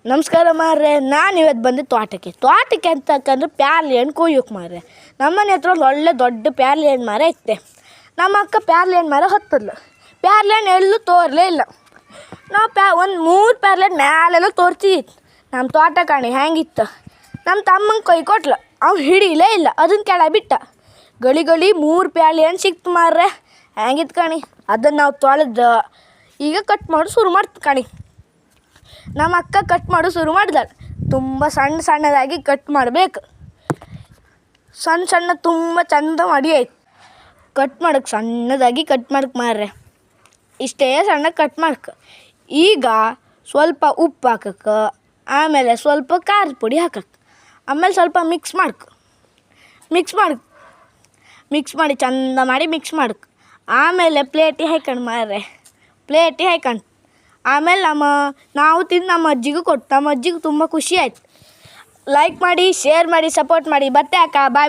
ನಮಸ್ಕಾರ ಮಾರ್ರೆ. ನಾನು ಇವತ್ತು ಬಂದು ತೋಟಕ್ಕೆ ಅಂತಕ್ಕಂದ್ರೆ ಪ್ಯಾರ್ಲೆ ಹಣ್ಣು ಕೊಯ್ಯೋಕೆ ಮಾರ್ರೆ. ನಮ್ಮನೆ ಹತ್ರ ಒಂದು ಒಳ್ಳೆ ದೊಡ್ಡ ಪ್ಯಾರ್ಲೆ ಹಣ್ಣು ಮರ ಐತೆ. ನಮ್ಮ ಅಕ್ಕ ಪ್ಯಾರ್ಲೆ ಹಣ್ಣು ಮರ ಹತ್ತದ್ಲು. ಪ್ಯಾರ್ಲೆ ಹಣ್ಣು ಎಲ್ಲೂ ತೋರಲೇ ಇಲ್ಲ. ನಾವು ಒಂದು 3 ಪ್ಯಾರ್ಲೆ ಹಣ್ಣು ಮ್ಯಾಲೆಲ್ಲ ತೋರ್ತಿತ್ತು. ನಮ್ಮ ತೋಟ ಕಾಣಿ ಹೆಂಗಿತ್ತು. ನಮ್ಮ ತಮ್ಮಂಗೆ ಕೈ ಕೊಟ್ಲು, ಅವ್ನು ಹಿಡೀಲೇ ಇಲ್ಲ, ಅದನ್ನು ಕೆಳಗೆ ಬಿಟ್ಟ. ಗಳಿ 3 ಪ್ಯಾರ್ಲೆ ಹಣ್ಣು ಸಿಕ್ತು ಮಾರ್ರೆ. ಹೆಂಗಿತ್ತು ಕಾಣಿ. ಅದನ್ನು ನಾವು ತೊಳೆದು ಈಗ ಕಟ್ ಮಾಡೋದು ಶುರು ಮಾಡ್ತು ಕಾಣಿ. ನಮ್ಮ ಅಕ್ಕ ಕಟ್ ಮಾಡೋದು ಶುರು ಮಾಡಿದಾಳೆ. ತುಂಬ ಸಣ್ಣದಾಗಿ ಕಟ್ ಮಾಡಬೇಕು. ಸಣ್ಣ ತುಂಬ ಚಂದ ಮಾಡಿ ಆಯ್ತು. ಕಟ್ ಮಾಡಕ್ಕೆ ಸಣ್ಣದಾಗಿ ಕಟ್ ಮಾಡಕ್ಕೆ ಮಾರ್ರೆ. ಇಷ್ಟೇ ಸಣ್ಣ ಕಟ್ ಮಾಡಕ್ಕೆ. ಈಗ ಸ್ವಲ್ಪ ಉಪ್ಪು ಹಾಕಕ್ಕೆ, ಆಮೇಲೆ ಸ್ವಲ್ಪ ಖಾರದ ಪುಡಿ ಹಾಕಕ್ಕೆ, ಆಮೇಲೆ ಸ್ವಲ್ಪ ಮಿಕ್ಸ್ ಮಾಡಿ ಚಂದ ಮಾಡಿ ಮಿಕ್ಸ್ ಮಾಡಕ್ಕೆ. ಆಮೇಲೆ ಪ್ಲೇಟಿಗೆ ಹಾಕೊಂಡು ಮಾರ್ರೆ. ಪ್ಲೇಟಿಗೆ ಹಾಕೊಂಡು ಆಮೇಲೆ ನಾವು ತಿಂದು ನಮ್ಮ ಅಜ್ಜಿಗೂ ಕೊಟ್ಟು, ನಮ್ಮ ಅಜ್ಜಿಗೂ ತುಂಬ ಖುಷಿ ಆಯ್ತು. ಲೈಕ್ ಮಾಡಿ, ಶೇರ್ ಮಾಡಿ, ಸಪೋರ್ಟ್ ಮಾಡಿ. ಬತ್ತೆ ಅಕ್ಕ, ಬಾಯ್.